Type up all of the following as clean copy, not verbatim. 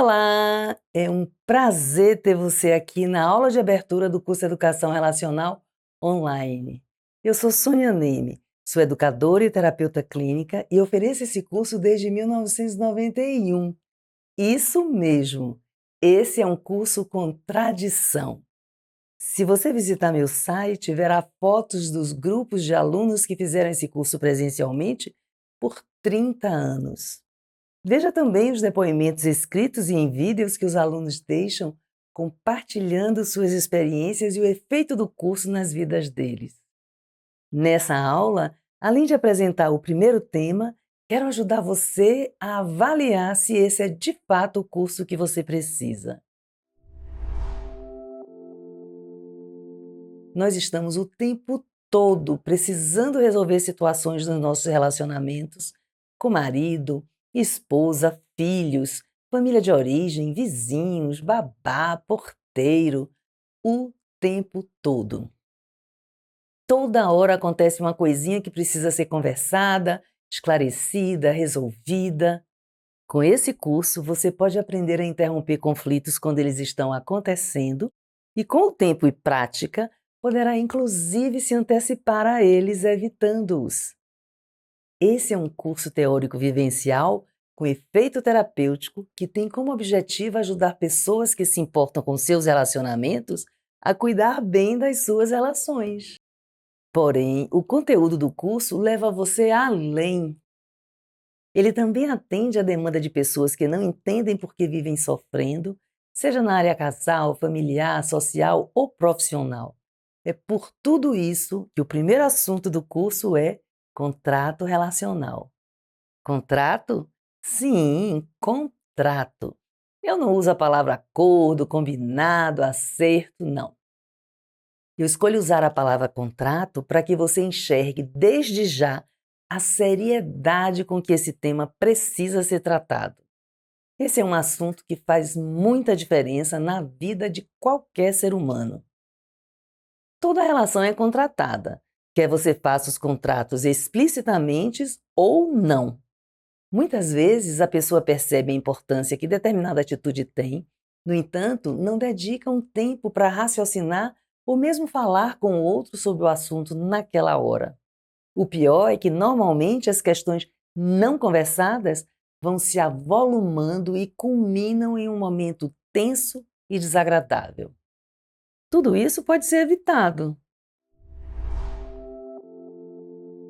Olá! É um prazer ter você aqui na aula de abertura do curso Educação Relacional Online. Eu sou Sônia Neme, sou educadora e terapeuta clínica e ofereço esse curso desde 1991. Isso mesmo! Esse é um curso com tradição. Se você visitar meu site, verá fotos dos grupos de alunos que fizeram esse curso presencialmente por 30 anos. Veja também os depoimentos escritos e em vídeos que os alunos deixam, compartilhando suas experiências e o efeito do curso nas vidas deles. Nessa aula, além de apresentar o primeiro tema, quero ajudar você a avaliar se esse é de fato o curso que você precisa. Nós estamos o tempo todo precisando resolver situações nos nossos relacionamentos com marido, esposa, filhos, família de origem, vizinhos, babá, porteiro, o tempo todo. Toda hora acontece uma coisinha que precisa ser conversada, esclarecida, resolvida. Com esse curso, você pode aprender a interromper conflitos quando eles estão acontecendo e, com o tempo e prática, poderá inclusive se antecipar a eles, evitando-os. Esse é um curso teórico vivencial com efeito terapêutico que tem como objetivo ajudar pessoas que se importam com seus relacionamentos a cuidar bem das suas relações. Porém, o conteúdo do curso leva você além. Ele também atende à demanda de pessoas que não entendem por que vivem sofrendo, seja na área casal, familiar, social ou profissional. É por tudo isso que o primeiro assunto do curso é contrato relacional. Contrato? Sim, contrato. Eu não uso a palavra acordo, combinado, acerto, não. Eu escolho usar a palavra contrato para que você enxergue desde já a seriedade com que esse tema precisa ser tratado. Esse é um assunto que faz muita diferença na vida de qualquer ser humano. Toda relação é contratada, quer você faça os contratos explicitamente ou não. Muitas vezes a pessoa percebe a importância que determinada atitude tem, no entanto, não dedica um tempo para raciocinar ou mesmo falar com o outro sobre o assunto naquela hora. O pior é que normalmente as questões não conversadas vão se avolumando e culminam em um momento tenso e desagradável. Tudo isso pode ser evitado.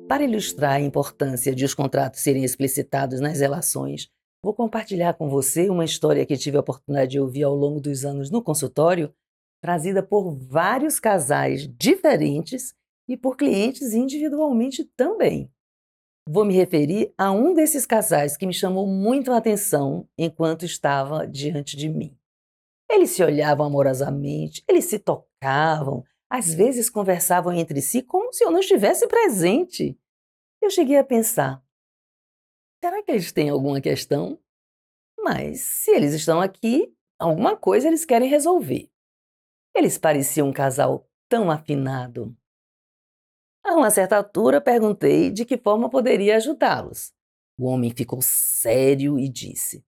Para ilustrar a importância de os contratos serem explicitados nas relações, vou compartilhar com você uma história que tive a oportunidade de ouvir ao longo dos anos no consultório, trazida por vários casais diferentes e por clientes individualmente também. Vou me referir a um desses casais que me chamou muito a atenção enquanto estava diante de mim. Eles se olhavam amorosamente, eles se tocavam, às vezes conversavam entre si como se eu não estivesse presente. Eu cheguei a pensar, será que eles têm alguma questão? Mas se eles estão aqui, alguma coisa eles querem resolver. Eles pareciam um casal tão afinado. A uma certa altura perguntei de que forma poderia ajudá-los. O homem ficou sério e disse: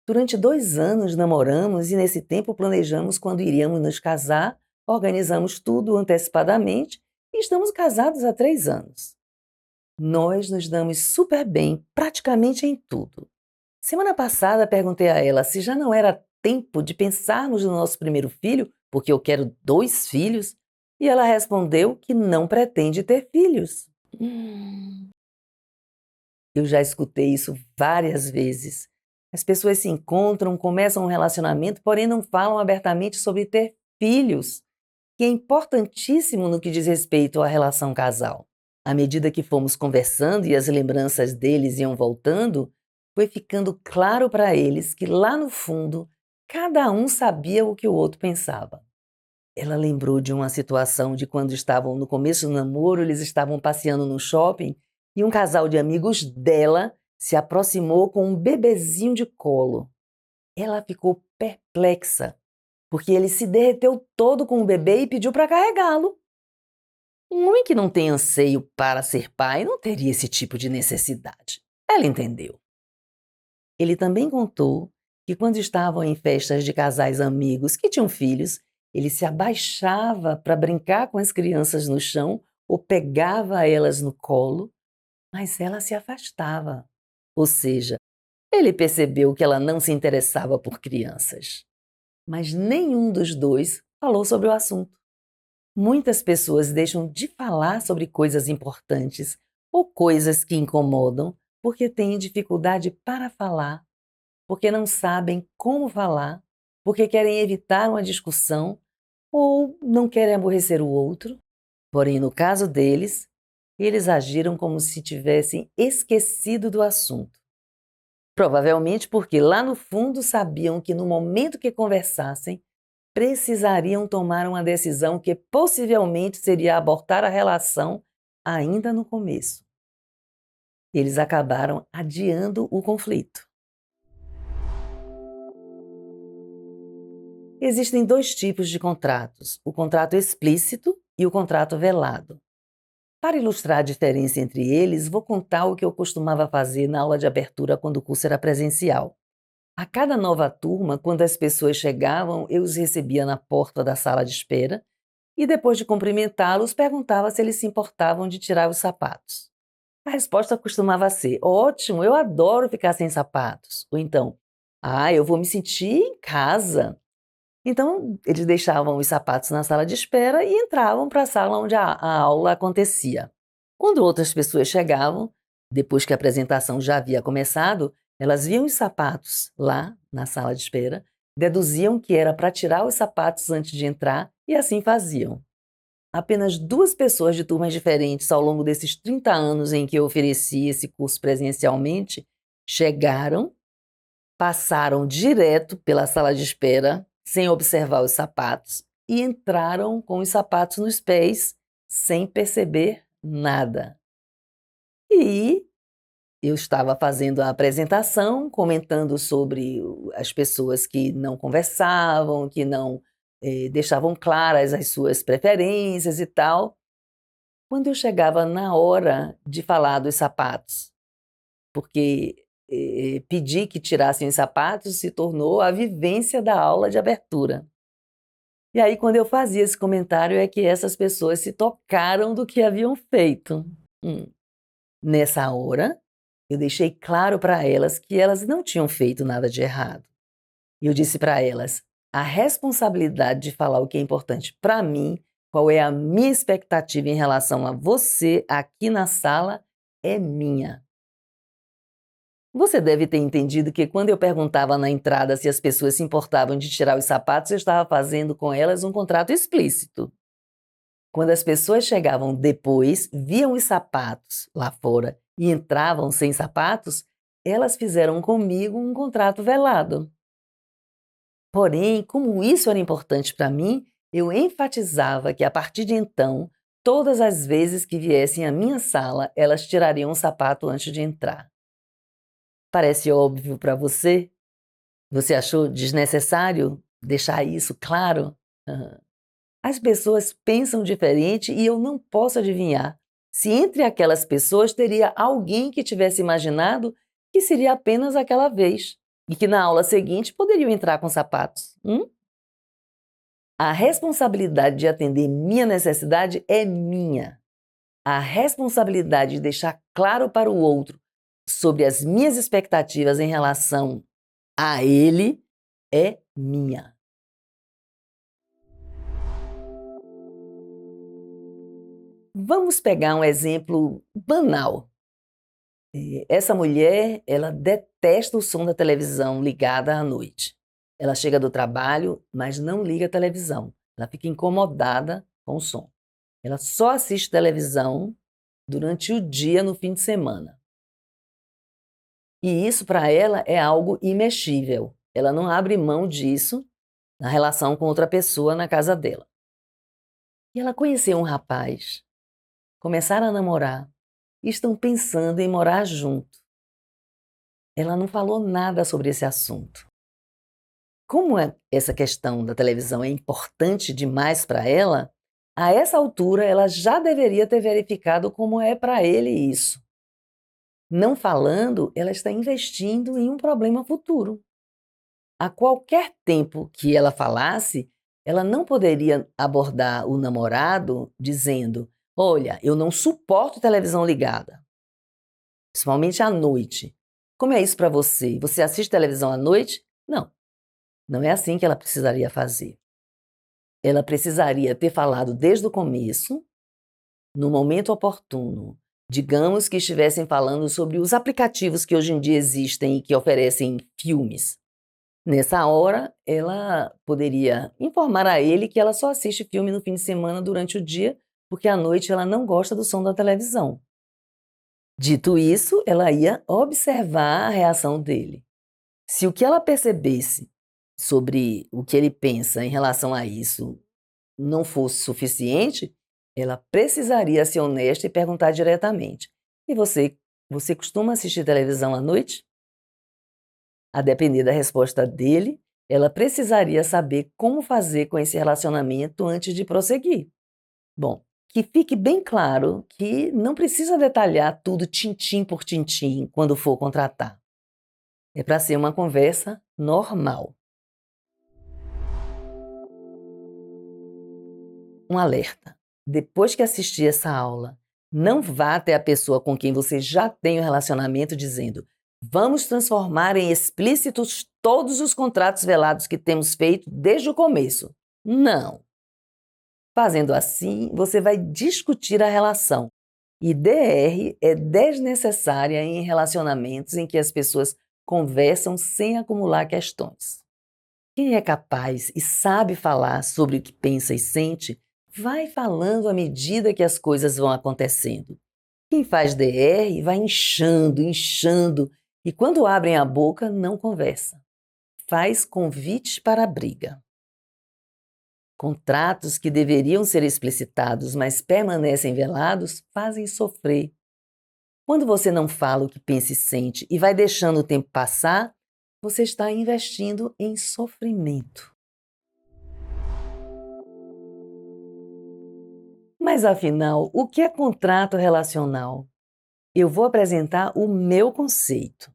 durante 2 anos namoramos e nesse tempo planejamos quando iríamos nos casar, organizamos tudo antecipadamente e estamos casados há 3 anos. Nós nos damos super bem, praticamente em tudo. Semana passada perguntei a ela se já não era tempo de pensarmos no nosso primeiro filho, porque eu quero 2 filhos, e ela respondeu que não pretende ter filhos. Eu já escutei isso várias vezes. As pessoas se encontram, começam um relacionamento, porém não falam abertamente sobre ter filhos, que é importantíssimo no que diz respeito à relação casal. À medida que fomos conversando e as lembranças deles iam voltando, foi ficando claro para eles que lá no fundo, cada um sabia o que o outro pensava. Ela lembrou de uma situação de quando estavam no começo do namoro, eles estavam passeando no shopping e um casal de amigos dela se aproximou com um bebezinho de colo. Ela ficou perplexa, porque ele se derreteu todo com o bebê e pediu para carregá-lo. Um homem que não tem anseio para ser pai não teria esse tipo de necessidade. Ela entendeu. Ele também contou que quando estavam em festas de casais amigos que tinham filhos, ele se abaixava para brincar com as crianças no chão ou pegava elas no colo, mas ela se afastava. Ou seja, ele percebeu que ela não se interessava por crianças. Mas nenhum dos dois falou sobre o assunto. Muitas pessoas deixam de falar sobre coisas importantes ou coisas que incomodam porque têm dificuldade para falar, porque não sabem como falar, porque querem evitar uma discussão ou não querem aborrecer o outro. Porém, no caso deles, eles agiram como se tivessem esquecido do assunto. Provavelmente porque lá no fundo sabiam que no momento que conversassem, precisariam tomar uma decisão que possivelmente seria abortar a relação ainda no começo. Eles acabaram adiando o conflito. Existem dois tipos de contratos: o contrato explícito e o contrato velado. Para ilustrar a diferença entre eles, vou contar o que eu costumava fazer na aula de abertura quando o curso era presencial. A cada nova turma, quando as pessoas chegavam, eu os recebia na porta da sala de espera e, depois de cumprimentá-los, perguntava se eles se importavam de tirar os sapatos. A resposta costumava ser: ótimo, eu adoro ficar sem sapatos. Ou então: eu vou me sentir em casa. Então, eles deixavam os sapatos na sala de espera e entravam para a sala onde a aula acontecia. Quando outras pessoas chegavam, depois que a apresentação já havia começado, elas viam os sapatos lá na sala de espera, deduziam que era para tirar os sapatos antes de entrar e assim faziam. Apenas duas pessoas de turmas diferentes ao longo desses 30 anos em que eu ofereci esse curso presencialmente chegaram, passaram direto pela sala de espera, sem observar os sapatos, e entraram com os sapatos nos pés, sem perceber nada. E eu estava fazendo a apresentação, comentando sobre as pessoas que não conversavam, que não deixavam claras as suas preferências e tal. Quando eu chegava na hora de falar dos sapatos, porque pedir que tirassem os sapatos se tornou a vivência da aula de abertura. E aí, quando eu fazia esse comentário, é que essas pessoas se tocaram do que haviam feito. Nessa hora, eu deixei claro para elas que elas não tinham feito nada de errado. E eu disse para elas: a responsabilidade de falar o que é importante para mim, qual é a minha expectativa em relação a você aqui na sala, é minha. Você deve ter entendido que quando eu perguntava na entrada se as pessoas se importavam de tirar os sapatos, eu estava fazendo com elas um contrato explícito. Quando as pessoas chegavam depois, viam os sapatos lá fora e entravam sem sapatos, elas fizeram comigo um contrato velado. Porém, como isso era importante para mim, eu enfatizava que a partir de então, todas as vezes que viessem à minha sala, elas tirariam o sapato antes de entrar. Parece óbvio para você? Você achou desnecessário deixar isso claro? Aham. As pessoas pensam diferente e eu não posso adivinhar se entre aquelas pessoas teria alguém que tivesse imaginado que seria apenas aquela vez e que na aula seguinte poderiam entrar com sapatos. A responsabilidade de atender minha necessidade é minha. A responsabilidade de deixar claro para o outro sobre as minhas expectativas em relação a ele é minha. Vamos pegar um exemplo banal. Essa mulher, ela detesta o som da televisão ligada à noite. Ela chega do trabalho, mas não liga a televisão. Ela fica incomodada com o som. Ela só assiste televisão durante o dia no fim de semana. E isso para ela é algo imexível. Ela não abre mão disso na relação com outra pessoa na casa dela. E ela conheceu um rapaz, começaram a namorar e estão pensando em morar junto. Ela não falou nada sobre esse assunto. Como essa questão da televisão é importante demais para ela, a essa altura ela já deveria ter verificado como é para ele isso. Não falando, ela está investindo em um problema futuro. a qualquer tempo que ela falasse, ela não poderia abordar o namorado dizendo: "Olha, eu não suporto televisão ligada, principalmente à noite. Como é isso para você? Você assiste televisão à noite?" Não, não é assim que ela precisaria fazer. Ela precisaria ter falado desde o começo, no momento oportuno. Digamos que estivessem falando sobre os aplicativos que hoje em dia existem e que oferecem filmes. Nessa hora, ela poderia informar a ele que ela só assiste filme no fim de semana durante o dia, porque à noite ela não gosta do som da televisão. Dito isso, ela ia observar a reação dele. Se o que ela percebesse sobre o que ele pensa em relação a isso não fosse suficiente, ela precisaria ser honesta e perguntar diretamente: "E você costuma assistir televisão à noite?" A depender da resposta dele, ela precisaria saber como fazer com esse relacionamento antes de prosseguir. Bom, que fique bem claro que não precisa detalhar tudo tintim por tintim quando for contratar. É para ser uma conversa normal. Um alerta: depois que assistir essa aula, não vá até a pessoa com quem você já tem um relacionamento dizendo: "Vamos transformar em explícitos todos os contratos velados que temos feito desde o começo." Não. Fazendo assim, você vai discutir a relação. E DR é desnecessária em relacionamentos em que as pessoas conversam sem acumular questões. Quem é capaz e sabe falar sobre o que pensa e sente, vai falando à medida que as coisas vão acontecendo. Quem faz DR vai inchando, inchando, e quando abrem a boca, não conversa. Faz convites para a briga. Contratos que deveriam ser explicitados, mas permanecem velados, fazem sofrer. Quando você não fala o que pensa e sente e vai deixando o tempo passar, você está investindo em sofrimento. Mas afinal, o que é contrato relacional? Eu vou apresentar o meu conceito.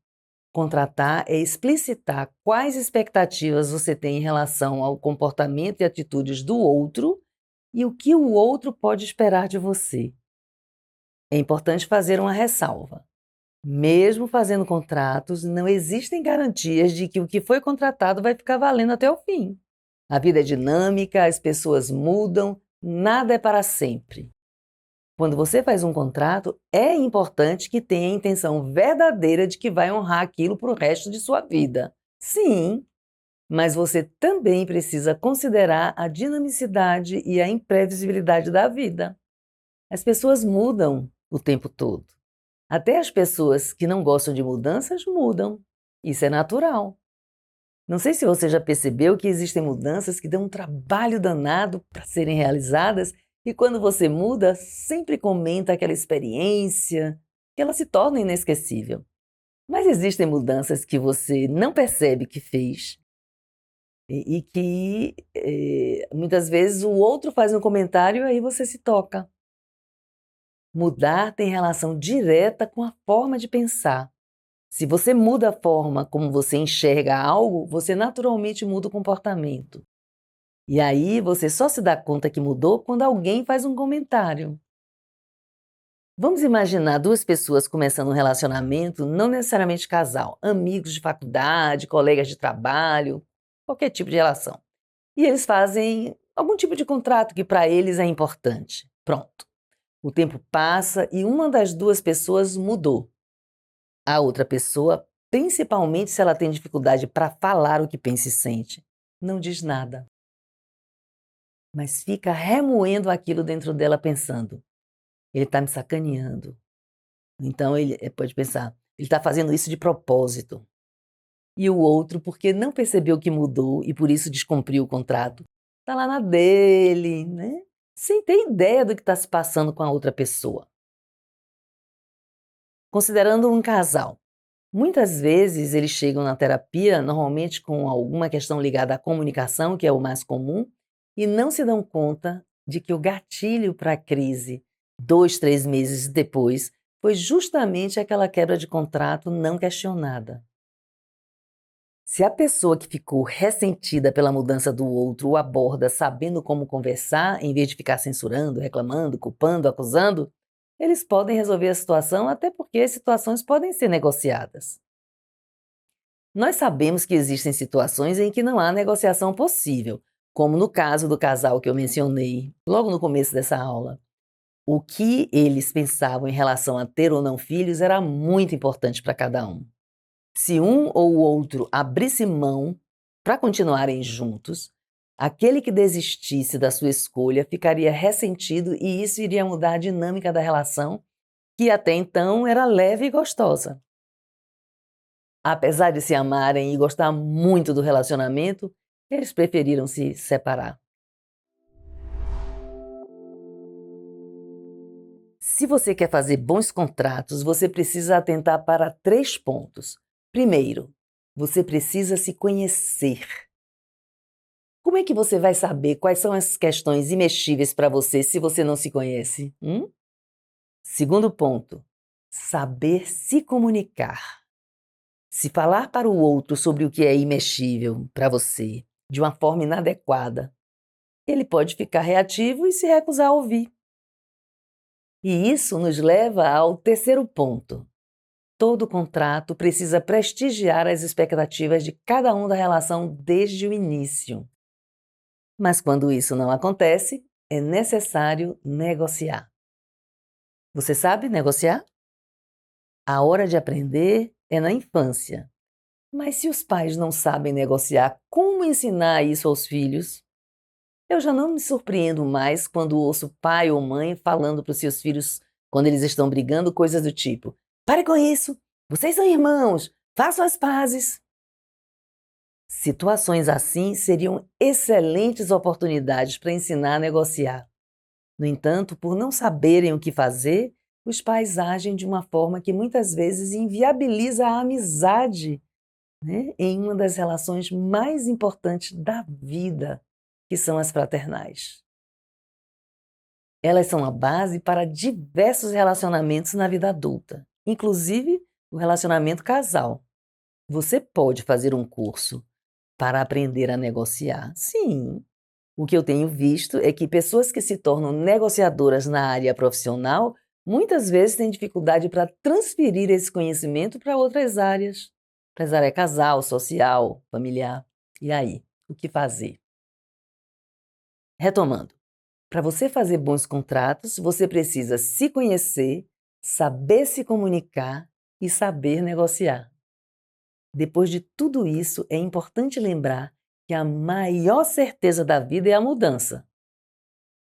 Contratar é explicitar quais expectativas você tem em relação ao comportamento e atitudes do outro e o que o outro pode esperar de você. É importante fazer uma ressalva. Mesmo fazendo contratos, não existem garantias de que o que foi contratado vai ficar valendo até o fim. A vida é dinâmica, as pessoas mudam, nada é para sempre. Quando você faz um contrato, é importante que tenha a intenção verdadeira de que vai honrar aquilo para o resto de sua vida. Sim, mas você também precisa considerar a dinamicidade e a imprevisibilidade da vida. As pessoas mudam o tempo todo. Até as pessoas que não gostam de mudanças mudam. Isso é natural. Não sei se você já percebeu que existem mudanças que dão um trabalho danado para serem realizadas e quando você muda, sempre comenta aquela experiência, que ela se torna inesquecível. Mas existem mudanças que você não percebe que fez e que muitas vezes o outro faz um comentário e aí você se toca. Mudar tem relação direta com a forma de pensar. Se você muda a forma como você enxerga algo, você naturalmente muda o comportamento. E aí você só se dá conta que mudou quando alguém faz um comentário. Vamos imaginar duas pessoas começando um relacionamento, não necessariamente casal, amigos de faculdade, colegas de trabalho, qualquer tipo de relação. E eles fazem algum tipo de contrato que para eles é importante. Pronto. O tempo passa e uma das duas pessoas mudou. A outra pessoa, principalmente se ela tem dificuldade para falar o que pensa e sente, não diz nada, mas fica remoendo aquilo dentro dela pensando: ele está me sacaneando. Então ele pode pensar: ele está fazendo isso de propósito. E o outro, porque não percebeu que mudou e por isso descumpriu o contrato, está lá na dele, né? Sem ter ideia do que está se passando com a outra pessoa. Considerando um casal, muitas vezes eles chegam na terapia, normalmente com alguma questão ligada à comunicação, que é o mais comum, e não se dão conta de que o gatilho para a crise, 2, 3 meses depois, foi justamente aquela quebra de contrato não questionada. Se a pessoa que ficou ressentida pela mudança do outro o aborda sabendo como conversar, em vez de ficar censurando, reclamando, culpando, acusando, eles podem resolver a situação, até porque as situações podem ser negociadas. Nós sabemos que existem situações em que não há negociação possível, como no caso do casal que eu mencionei logo no começo dessa aula. O que eles pensavam em relação a ter ou não filhos era muito importante para cada um. Se um ou o outro abrisse mão para continuarem juntos, aquele que desistisse da sua escolha ficaria ressentido e isso iria mudar a dinâmica da relação, que até então era leve e gostosa. Apesar de se amarem e gostar muito do relacionamento, eles preferiram se separar. Se você quer fazer bons contratos, você precisa atentar para 3 pontos. Primeiro, você precisa se conhecer. Como é que você vai saber quais são as questões imexíveis para você se você não se conhece? Segundo ponto, saber se comunicar. Se falar para o outro sobre o que é imexível para você de uma forma inadequada, ele pode ficar reativo e se recusar a ouvir. E isso nos leva ao terceiro ponto. Todo contrato precisa prestigiar as expectativas de cada um da relação desde o início. Mas quando isso não acontece, é necessário negociar. Você sabe negociar? A hora de aprender é na infância. Mas se os pais não sabem negociar, como ensinar isso aos filhos? Eu já não me surpreendo mais quando ouço pai ou mãe falando para os seus filhos, quando eles estão brigando, coisas do tipo: pare com isso, vocês são irmãos, façam as pazes. Situações assim seriam excelentes oportunidades para ensinar a negociar. No entanto, por não saberem o que fazer, os pais agem de uma forma que muitas vezes inviabiliza a amizade, né, em uma das relações mais importantes da vida, que são as fraternais. Elas são a base para diversos relacionamentos na vida adulta, inclusive o relacionamento casal. Você pode fazer um curso para aprender a negociar. Sim, o que eu tenho visto é que pessoas que se tornam negociadoras na área profissional muitas vezes têm dificuldade para transferir esse conhecimento para outras áreas, para as áreas casal, social, familiar. E aí, o que fazer? Retomando, para você fazer bons contratos, você precisa se conhecer, saber se comunicar e saber negociar. Depois de tudo isso, é importante lembrar que a maior certeza da vida é a mudança.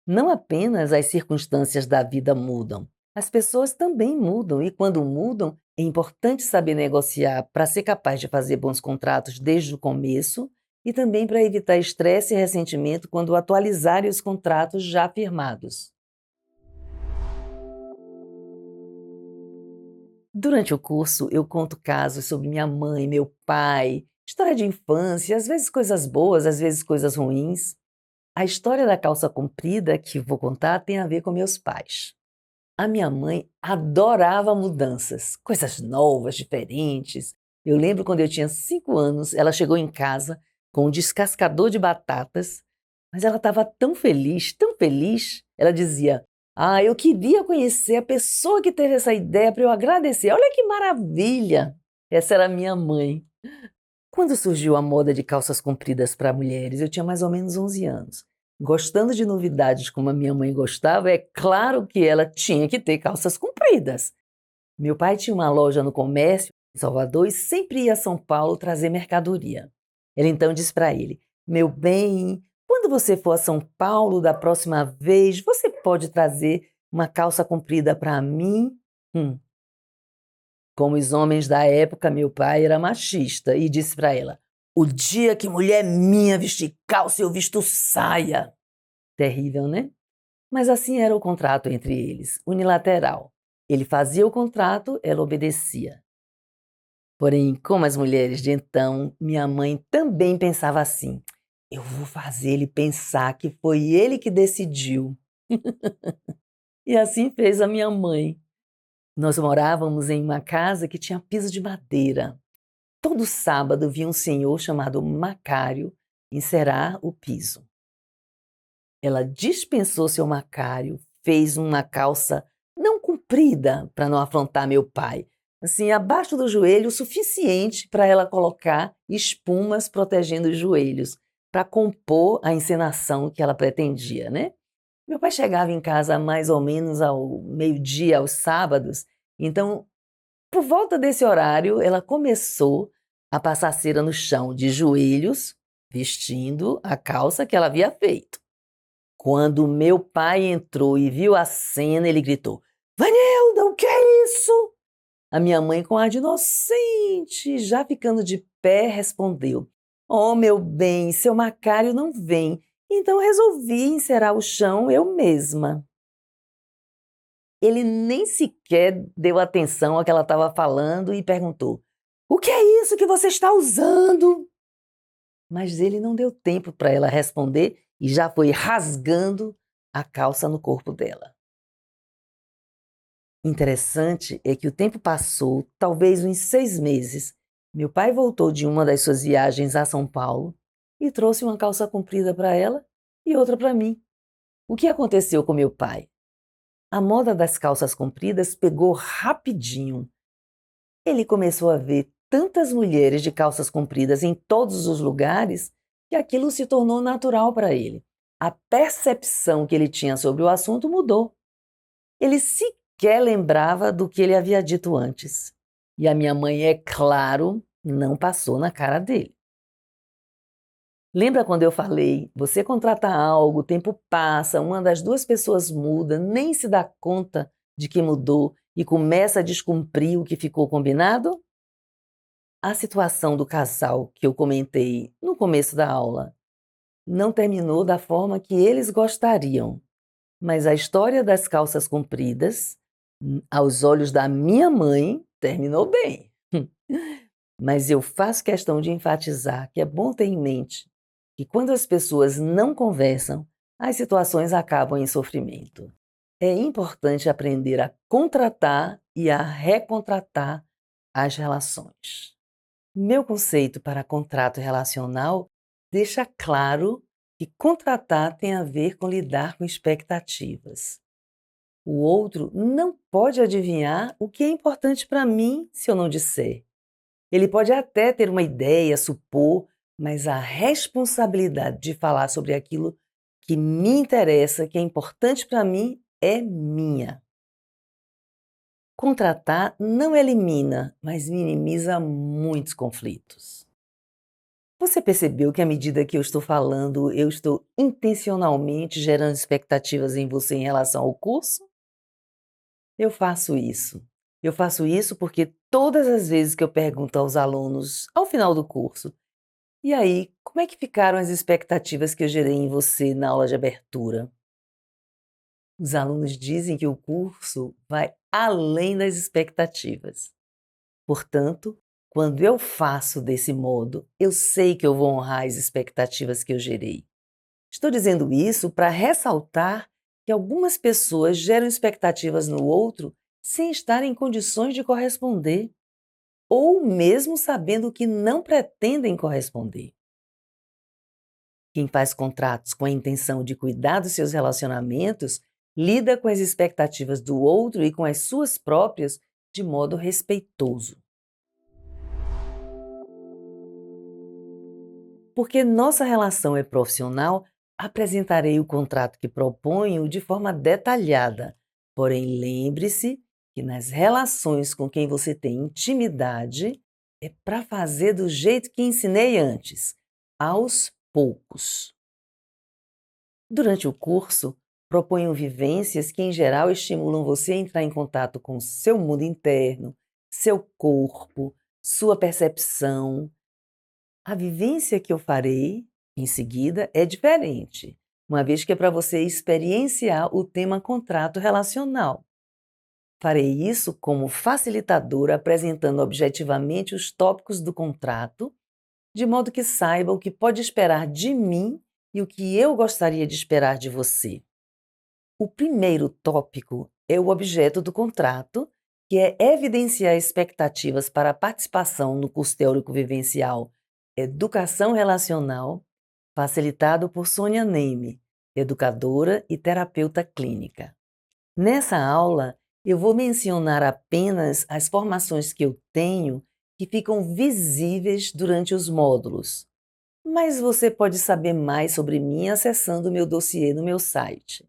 Não apenas as circunstâncias da vida mudam, as pessoas também mudam e, quando mudam, é importante saber negociar para ser capaz de fazer bons contratos desde o começo e também para evitar estresse e ressentimento quando atualizarem os contratos já firmados. Durante o curso, eu conto casos sobre minha mãe, meu pai, história de infância, às vezes coisas boas, às vezes coisas ruins. A história da calça comprida que vou contar tem a ver com meus pais. A minha mãe adorava mudanças, coisas novas, diferentes. Eu lembro quando eu tinha 5 anos, ela chegou em casa com um descascador de batatas, mas ela estava tão feliz, ela dizia: "Ah, eu queria conhecer a pessoa que teve essa ideia para eu agradecer. Olha que maravilha!" Essa era a minha mãe. Quando surgiu a moda de calças compridas para mulheres, eu tinha mais ou menos 11 anos. Gostando de novidades como a minha mãe gostava, é claro que ela tinha que ter calças compridas. Meu pai tinha uma loja no comércio em Salvador e sempre ia a São Paulo trazer mercadoria. Ela então disse para ele: "Meu bem, quando você for a São Paulo da próxima vez, você pode trazer uma calça comprida para mim?" Como os homens da época, meu pai era machista e disse para ela: "O dia que mulher minha vestir calça, eu visto saia." Terrível, né? Mas assim era o contrato entre eles, unilateral. Ele fazia o contrato, ela obedecia. Porém, como as mulheres de então, minha mãe também pensava assim: "Eu vou fazer ele pensar que foi ele que decidiu." E assim fez a minha mãe. Nós morávamos em uma casa que tinha piso de madeira. todo sábado vinha um senhor chamado Macário encerar o piso. Ela dispensou seu Macário, fez uma calça não comprida para não afrontar meu pai, assim, abaixo do joelho, o suficiente para ela colocar espumas protegendo os joelhos, para compor a encenação que ela pretendia, né? Meu pai chegava em casa mais ou menos ao meio-dia, aos sábados, então, por volta desse horário, ela começou a passar cera no chão, de joelhos, vestindo a calça que ela havia feito. Quando meu pai entrou e viu a cena, ele gritou: Vanilda, o que é isso? A minha mãe, com ar de inocente, já ficando de pé, respondeu: Oh, meu bem, seu Macário não vem, então resolvi encerar o chão eu mesma. Ele nem sequer deu atenção ao que ela estava falando e perguntou: O que é isso que você está usando? Mas ele não deu tempo para ela responder e já foi rasgando a calça no corpo dela. Interessante é que o tempo passou, talvez uns 6 meses. Meu pai voltou de uma das suas viagens a São Paulo e trouxe uma calça comprida para ela e outra para mim. O que aconteceu com meu pai? A moda das calças compridas pegou rapidinho. Ele começou a ver tantas mulheres de calças compridas em todos os lugares que aquilo se tornou natural para ele. A percepção que ele tinha sobre o assunto mudou. Ele sequer lembrava do que ele havia dito antes. E a minha mãe, é claro, não passou na cara dele. Lembra quando eu falei, você contrata algo, o tempo passa, uma das duas pessoas muda, nem se dá conta de que mudou e começa a descumprir o que ficou combinado? A situação do casal que eu comentei no começo da aula não terminou da forma que eles gostariam, mas a história das calças compridas, aos olhos da minha mãe, terminou bem. Mas eu faço questão de enfatizar que é bom ter em mente que quando as pessoas não conversam, as situações acabam em sofrimento. É importante aprender a contratar e a recontratar as relações. Meu conceito para contrato relacional deixa claro que contratar tem a ver com lidar com expectativas. O outro não pode adivinhar o que é importante para mim se eu não disser. Ele pode até ter uma ideia, supor, mas a responsabilidade de falar sobre aquilo que me interessa, que é importante para mim, é minha. Contratar não elimina, mas minimiza muitos conflitos. Você percebeu que à medida que eu estou falando, eu estou intencionalmente gerando expectativas em você em relação ao curso? Eu faço isso. Eu faço isso porque todas as vezes que eu pergunto aos alunos, ao final do curso, e aí, como é que ficaram as expectativas que eu gerei em você na aula de abertura? Os alunos dizem que o curso vai além das expectativas. Portanto, quando eu faço desse modo, eu sei que eu vou honrar as expectativas que eu gerei. Estou dizendo isso para ressaltar que algumas pessoas geram expectativas no outro sem estar em condições de corresponder, ou mesmo sabendo que não pretendem corresponder. Quem faz contratos com a intenção de cuidar dos seus relacionamentos lida com as expectativas do outro e com as suas próprias de modo respeitoso. Porque nossa relação é profissional, apresentarei o contrato que proponho de forma detalhada. Porém, lembre-se que nas relações com quem você tem intimidade, é para fazer do jeito que ensinei antes, aos poucos. Durante o curso, proponho vivências que, em geral, estimulam você a entrar em contato com seu mundo interno, seu corpo, sua percepção. A vivência que eu farei em seguida é diferente, uma vez que é para você experienciar o tema contrato relacional. Farei isso como facilitadora, apresentando objetivamente os tópicos do contrato, de modo que saiba o que pode esperar de mim e o que eu gostaria de esperar de você. O primeiro tópico é o objeto do contrato, que é evidenciar expectativas para a participação no curso teórico vivencial Educação Relacional, facilitado por Sônia Neme, educadora e terapeuta clínica. Nessa aula, eu vou mencionar apenas as formações que eu tenho que ficam visíveis durante os módulos, mas você pode saber mais sobre mim acessando o meu dossiê no meu site.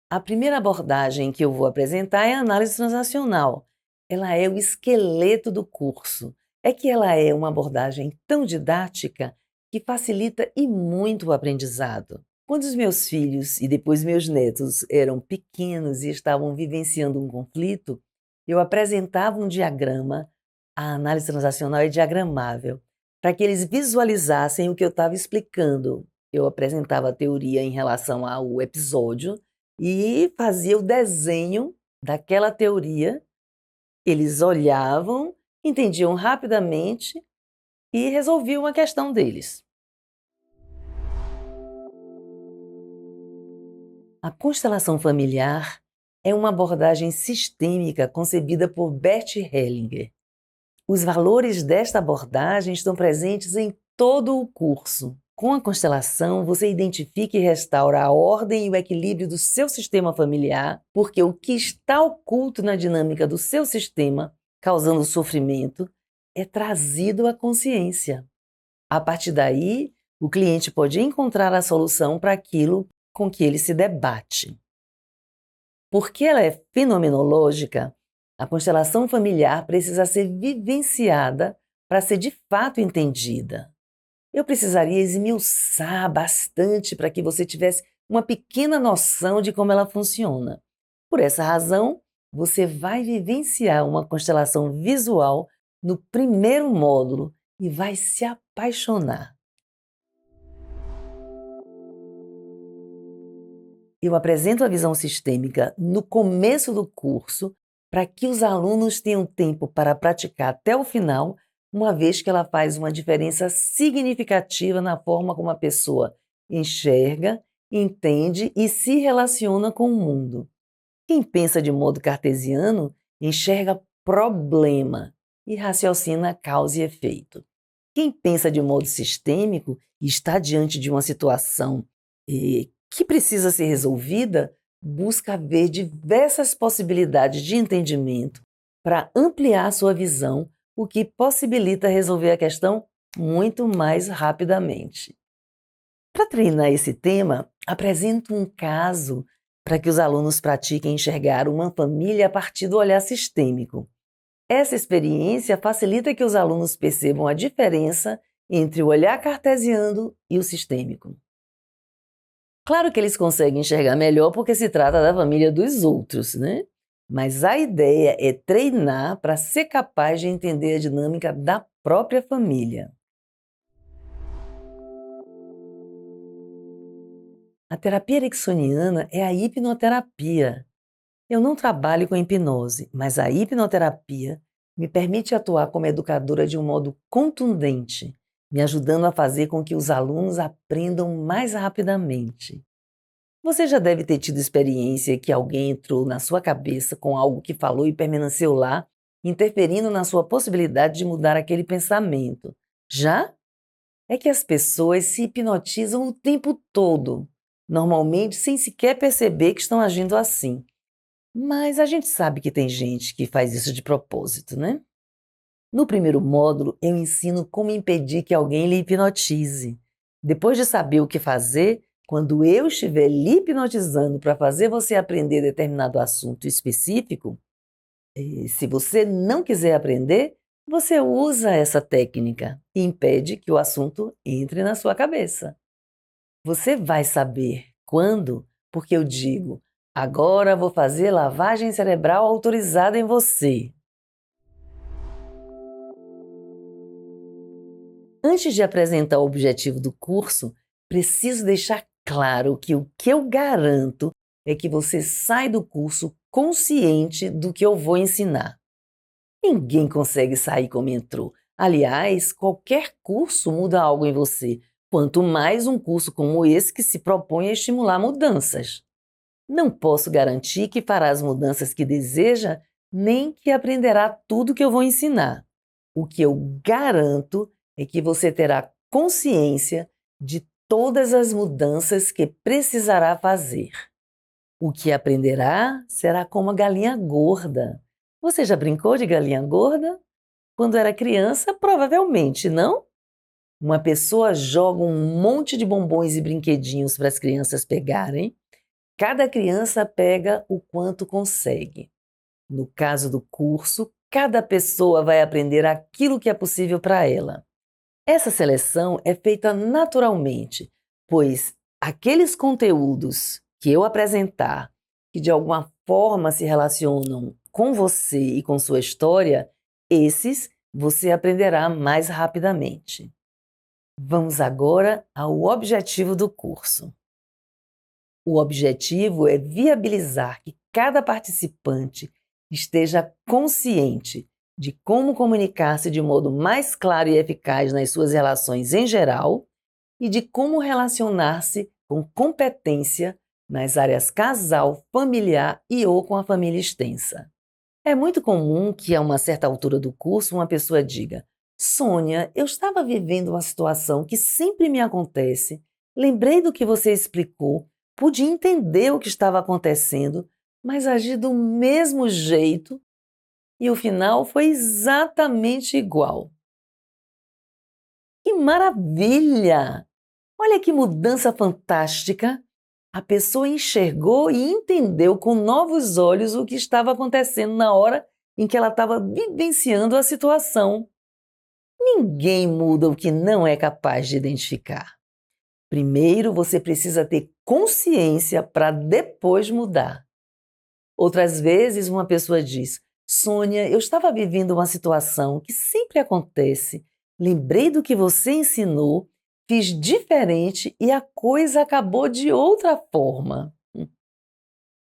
A primeira abordagem que eu vou apresentar é a análise transacional. Ela é o esqueleto do curso. É que ela é uma abordagem tão didática que facilita e muito o aprendizado. Quando os meus filhos e depois meus netos eram pequenos e estavam vivenciando um conflito, eu apresentava um diagrama, a análise transacional é diagramável, para que eles visualizassem o que eu estava explicando. Eu apresentava a teoria em relação ao episódio e fazia o desenho daquela teoria. Eles olhavam, entendiam rapidamente e resolviam a questão deles. A constelação familiar é uma abordagem sistêmica concebida por Bert Hellinger. Os valores desta abordagem estão presentes em todo o curso. Com a constelação, você identifica e restaura a ordem e o equilíbrio do seu sistema familiar, porque o que está oculto na dinâmica do seu sistema, causando sofrimento, é trazido à consciência. A partir daí, o cliente pode encontrar a solução para aquilo com que ele se debate. Porque ela é fenomenológica, a constelação familiar precisa ser vivenciada para ser de fato entendida. Eu precisaria esmiuçar bastante para que você tivesse uma pequena noção de como ela funciona. Por essa razão, você vai vivenciar uma constelação visual no primeiro módulo e vai se apaixonar. Eu apresento a visão sistêmica no começo do curso para que os alunos tenham tempo para praticar até o final, uma vez que ela faz uma diferença significativa na forma como a pessoa enxerga, entende e se relaciona com o mundo. Quem pensa de modo cartesiano enxerga problema e raciocina causa e efeito. Quem pensa de modo sistêmico e está diante de uma situação que precisa ser resolvida, busca ver diversas possibilidades de entendimento para ampliar sua visão, o que possibilita resolver a questão muito mais rapidamente. Para treinar esse tema, apresento um caso para que os alunos pratiquem enxergar uma família a partir do olhar sistêmico. Essa experiência facilita que os alunos percebam a diferença entre o olhar cartesiano e o sistêmico. Claro que eles conseguem enxergar melhor porque se trata da família dos outros, né? Mas a ideia é treinar para ser capaz de entender a dinâmica da própria família. A terapia ericksoniana é a hipnoterapia. Eu não trabalho com hipnose, mas a hipnoterapia me permite atuar como educadora de um modo contundente, me ajudando a fazer com que os alunos aprendam mais rapidamente. Você já deve ter tido experiência que alguém entrou na sua cabeça com algo que falou e permaneceu lá, interferindo na sua possibilidade de mudar aquele pensamento. Já? É que as pessoas se hipnotizam o tempo todo, normalmente sem sequer perceber que estão agindo assim. Mas a gente sabe que tem gente que faz isso de propósito, né? No primeiro módulo, eu ensino como impedir que alguém lhe hipnotize. Depois de saber o que fazer, quando eu estiver lhe hipnotizando para fazer você aprender determinado assunto específico, se você não quiser aprender, você usa essa técnica e impede que o assunto entre na sua cabeça. Você vai saber quando, porque eu digo, agora vou fazer lavagem cerebral autorizada em você. Antes de apresentar o objetivo do curso, preciso deixar claro que o que eu garanto é que você sai do curso consciente do que eu vou ensinar. Ninguém consegue sair como entrou. Aliás, qualquer curso muda algo em você, quanto mais um curso como esse que se propõe a estimular mudanças. Não posso garantir que fará as mudanças que deseja, nem que aprenderá tudo que eu vou ensinar. O que eu garanto é que você terá consciência de todas as mudanças que precisará fazer. O que aprenderá será como a galinha gorda. Você já brincou de galinha gorda? Quando era criança, provavelmente, não? Uma pessoa joga um monte de bombons e brinquedinhos para as crianças pegarem. Cada criança pega o quanto consegue. No caso do curso, cada pessoa vai aprender aquilo que é possível para ela. Essa seleção é feita naturalmente, pois aqueles conteúdos que eu apresentar, que de alguma forma se relacionam com você e com sua história, esses você aprenderá mais rapidamente. Vamos agora ao objetivo do curso. O objetivo é viabilizar que cada participante esteja consciente de como comunicar-se de modo mais claro e eficaz nas suas relações em geral e de como relacionar-se com competência nas áreas casal, familiar e ou com a família extensa. É muito comum que, a uma certa altura do curso, uma pessoa diga: Sônia, eu estava vivendo uma situação que sempre me acontece, lembrei do que você explicou, pude entender o que estava acontecendo, mas agi do mesmo jeito e o final foi exatamente igual. Que maravilha! Olha que mudança fantástica! A pessoa enxergou e entendeu com novos olhos o que estava acontecendo na hora em que ela estava vivenciando a situação. Ninguém muda o que não é capaz de identificar. Primeiro, você precisa ter consciência para depois mudar. Outras vezes, uma pessoa diz: Sônia, eu estava vivendo uma situação que sempre acontece. Lembrei do que você ensinou, fiz diferente e a coisa acabou de outra forma.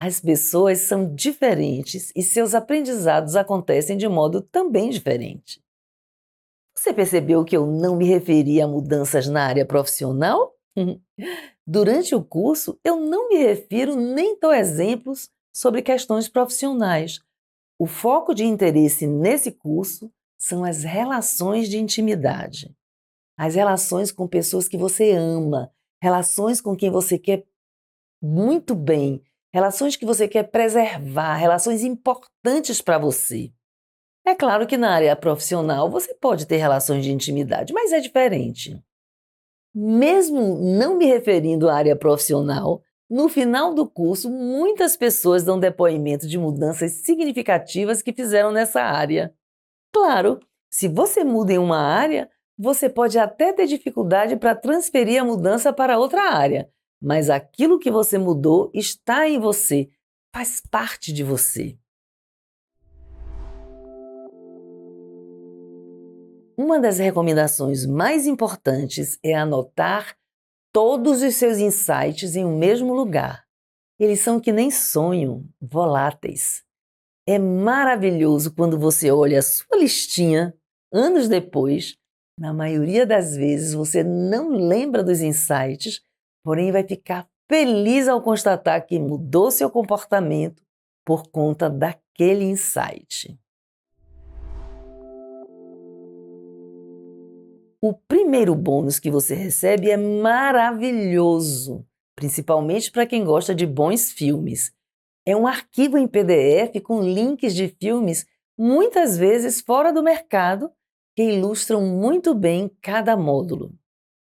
As pessoas são diferentes e seus aprendizados acontecem de modo também diferente. Você percebeu que eu não me referi a mudanças na área profissional? Durante o curso, eu não me refiro nem dou exemplos sobre questões profissionais. O foco de interesse nesse curso são as relações de intimidade. As relações com pessoas que você ama, relações com quem você quer muito bem, relações que você quer preservar, relações importantes para você. É claro que na área profissional você pode ter relações de intimidade, mas é diferente. Mesmo não me referindo à área profissional, no final do curso, muitas pessoas dão depoimento de mudanças significativas que fizeram nessa área. Claro, se você muda em uma área, você pode até ter dificuldade para transferir a mudança para outra área, mas aquilo que você mudou está em você, faz parte de você. Uma das recomendações mais importantes é anotar todos os seus insights em um mesmo lugar. Eles são que nem sonho, voláteis. É maravilhoso quando você olha a sua listinha, anos depois. Na maioria das vezes você não lembra dos insights, porém vai ficar feliz ao constatar que mudou seu comportamento por conta daquele insight. O primeiro bônus que você recebe é maravilhoso, principalmente para quem gosta de bons filmes. É um arquivo em PDF com links de filmes, muitas vezes fora do mercado, que ilustram muito bem cada módulo.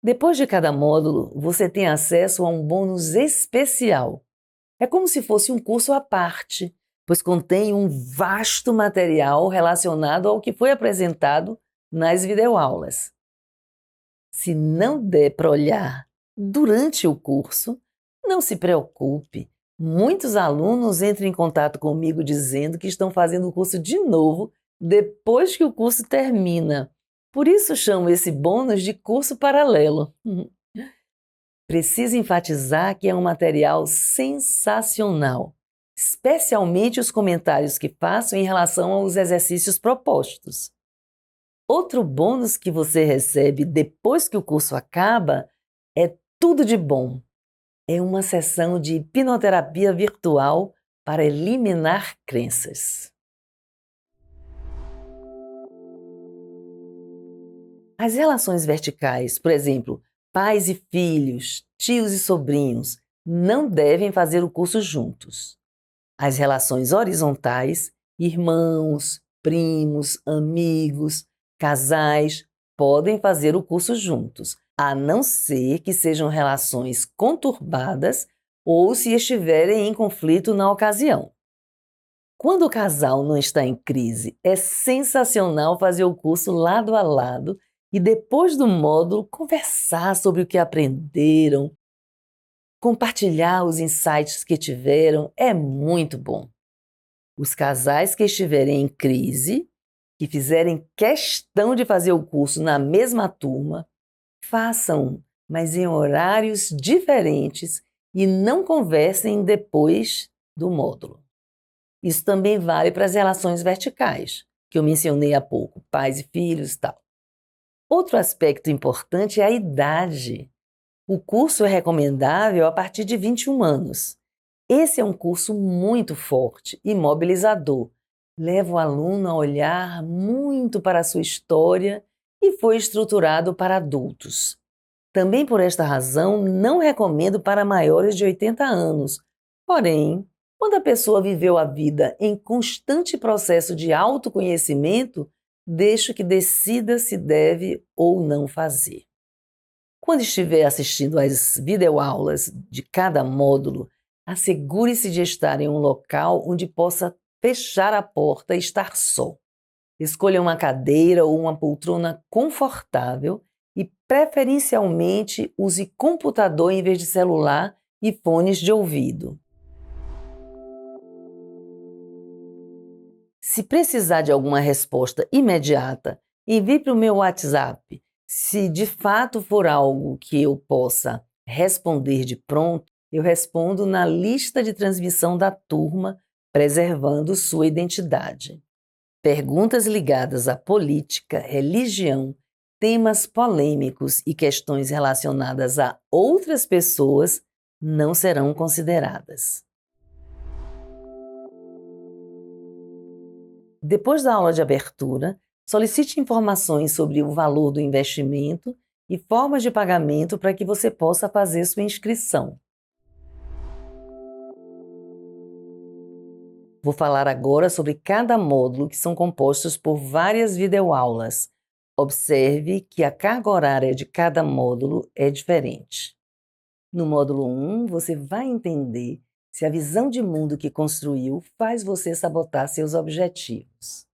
Depois de cada módulo, você tem acesso a um bônus especial. É como se fosse um curso à parte, pois contém um vasto material relacionado ao que foi apresentado nas videoaulas. Se não der para olhar durante o curso, não se preocupe. Muitos alunos entram em contato comigo dizendo que estão fazendo o curso de novo depois que o curso termina. Por isso chamo esse bônus de curso paralelo. Preciso enfatizar que é um material sensacional, especialmente os comentários que faço em relação aos exercícios propostos. Outro bônus que você recebe depois que o curso acaba é tudo de bom. É uma sessão de hipnoterapia virtual para eliminar crenças. As relações verticais, por exemplo, pais e filhos, tios e sobrinhos, não devem fazer o curso juntos. As relações horizontais, irmãos, primos, amigos, casais, podem fazer o curso juntos, a não ser que sejam relações conturbadas ou se estiverem em conflito na ocasião. Quando o casal não está em crise, é sensacional fazer o curso lado a lado e, depois do módulo, conversar sobre o que aprenderam, compartilhar os insights que tiveram. É muito bom. Os casais que estiverem em crise, que fizerem questão de fazer o curso na mesma turma, façam, mas em horários diferentes e não conversem depois do módulo. Isso também vale para as relações verticais, que eu mencionei há pouco, pais e filhos e tal. Outro aspecto importante é a idade. O curso é recomendável a partir de 21 anos. Esse é um curso muito forte e mobilizador. Leva o aluno a olhar muito para a sua história e foi estruturado para adultos. Também por esta razão, não recomendo para maiores de 80 anos. Porém, quando a pessoa viveu a vida em constante processo de autoconhecimento, deixo que decida se deve ou não fazer. Quando estiver assistindo às videoaulas de cada módulo, assegure-se de estar em um local onde possa fechar a porta e estar só. Escolha uma cadeira ou uma poltrona confortável e, preferencialmente, use computador em vez de celular e fones de ouvido. Se precisar de alguma resposta imediata, envie para o meu WhatsApp. Se de fato for algo que eu possa responder de pronto, eu respondo na lista de transmissão da turma, preservando sua identidade. Perguntas ligadas à política, religião, temas polêmicos e questões relacionadas a outras pessoas não serão consideradas. Depois da aula de abertura, solicite informações sobre o valor do investimento e formas de pagamento para que você possa fazer sua inscrição. Vou falar agora sobre cada módulo, que são compostos por várias videoaulas. Observe que a carga horária de cada módulo é diferente. No módulo 1, você vai entender se a visão de mundo que construiu faz você sabotar seus objetivos.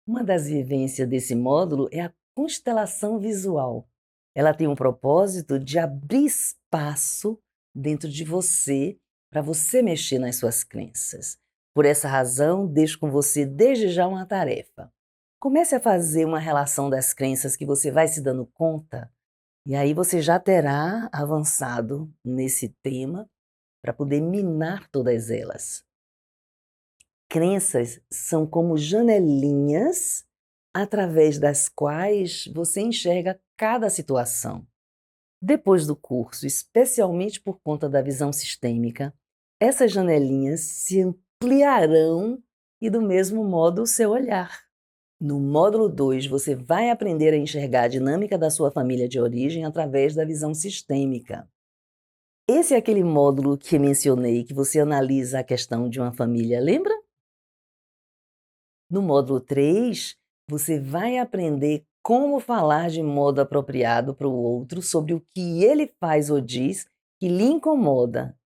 Uma das vivências desse módulo é a constelação visual. Ela tem um propósito de abrir espaço dentro de você para você mexer nas suas crenças. Por essa razão, deixo com você desde já uma tarefa. Comece a fazer uma relação das crenças que você vai se dando conta, e aí você já terá avançado nesse tema para poder minar todas elas. Crenças são como janelinhas através das quais você enxerga cada situação. Depois do curso, especialmente por conta da visão sistêmica, essas janelinhas se ampliarão e, do mesmo modo, o seu olhar. No módulo 2, você vai aprender a enxergar a dinâmica da sua família de origem através da visão sistêmica. Esse é aquele módulo que mencionei, que você analisa a questão de uma família, lembra? No módulo 3, você vai aprender como falar de modo apropriado para o outro sobre o que ele faz ou diz que lhe incomoda,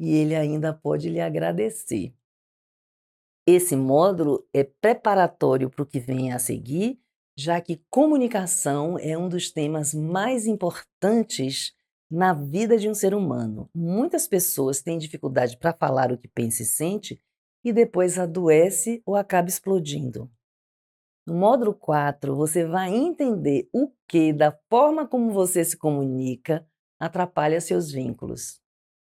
e ele ainda pode lhe agradecer. Esse módulo é preparatório para o que vem a seguir, já que comunicação é um dos temas mais importantes na vida de um ser humano. Muitas pessoas têm dificuldade para falar o que pensa e sente e depois adoece ou acaba explodindo. No módulo 4, você vai entender o que, da forma como você se comunica, atrapalha seus vínculos.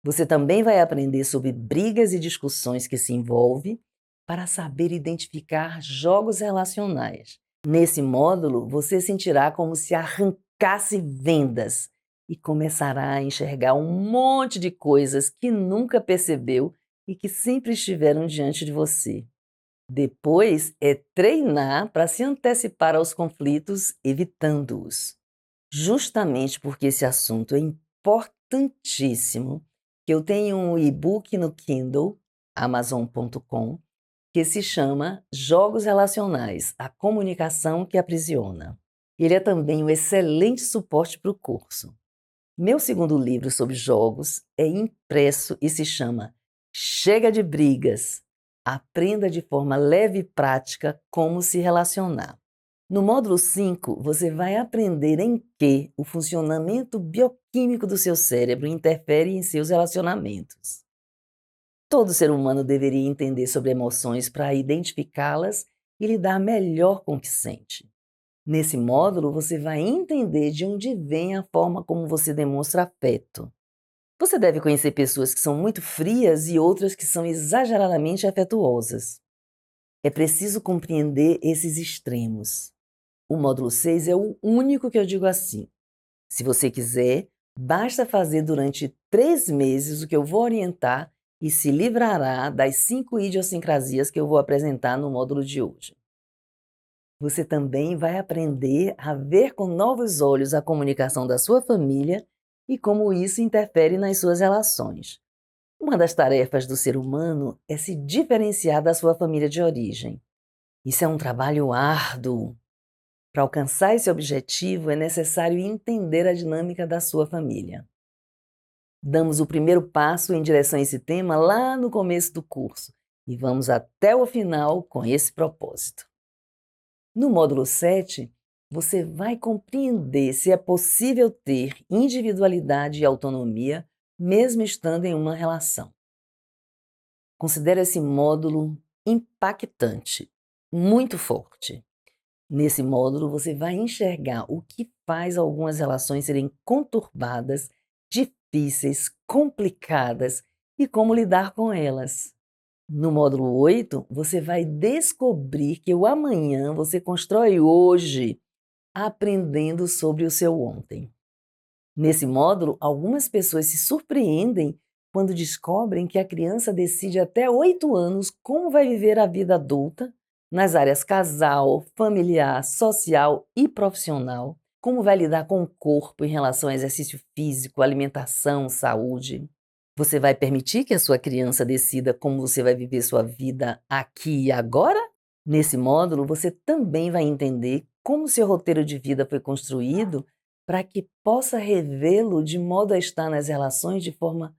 Você também vai aprender sobre brigas e discussões que se envolvem para saber identificar jogos relacionais. Nesse módulo, você sentirá como se arrancasse vendas e começará a enxergar um monte de coisas que nunca percebeu e que sempre estiveram diante de você. Depois é treinar para se antecipar aos conflitos, evitando-os. Justamente porque esse assunto é importantíssimo, que eu tenho um e-book no Kindle, amazon.com, que se chama Jogos Relacionais, a comunicação que aprisiona. Ele é também um excelente suporte para o curso. Meu segundo livro sobre jogos é impresso e se chama Chega de Brigas. Aprenda de forma leve e prática como se relacionar. No módulo 5, você vai aprender em que o funcionamento bioquímico do seu cérebro interfere em seus relacionamentos. Todo ser humano deveria entender sobre emoções para identificá-las e lidar melhor com o que sente. Nesse módulo, você vai entender de onde vem a forma como você demonstra afeto. Você deve conhecer pessoas que são muito frias e outras que são exageradamente afetuosas. É preciso compreender esses extremos. O módulo 6 é o único que eu digo assim. Se você quiser, basta fazer durante 3 meses o que eu vou orientar e se livrará das 5 idiosincrasias que eu vou apresentar no módulo de hoje. Você também vai aprender a ver com novos olhos a comunicação da sua família e como isso interfere nas suas relações. Uma das tarefas do ser humano é se diferenciar da sua família de origem. Isso é um trabalho árduo. Para alcançar esse objetivo, é necessário entender a dinâmica da sua família. Damos o primeiro passo em direção a esse tema lá no começo do curso e vamos até o final com esse propósito. No módulo 7, você vai compreender se é possível ter individualidade e autonomia mesmo estando em uma relação. Considere esse módulo impactante, muito forte. Nesse módulo, você vai enxergar o que faz algumas relações serem conturbadas, difíceis, complicadas e como lidar com elas. No módulo 8, você vai descobrir que o amanhã você constrói hoje, aprendendo sobre o seu ontem. Nesse módulo, algumas pessoas se surpreendem quando descobrem que a criança decide até 8 anos como vai viver a vida adulta, nas áreas casal, familiar, social e profissional, como vai lidar com o corpo em relação ao exercício físico, alimentação, saúde. Você vai permitir que a sua criança decida como você vai viver sua vida aqui e agora? Nesse módulo, você também vai entender como seu roteiro de vida foi construído para que possa revê-lo de modo a estar nas relações de forma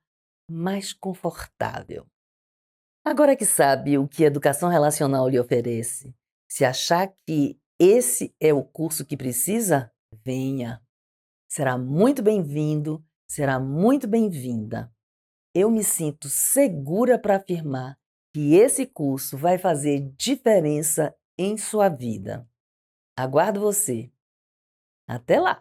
mais confortável. Agora que sabe o que a educação relacional lhe oferece, se achar que esse é o curso que precisa, venha. Será muito bem-vindo, será muito bem-vinda. Eu me sinto segura para afirmar que esse curso vai fazer diferença em sua vida. Aguardo você. Até lá!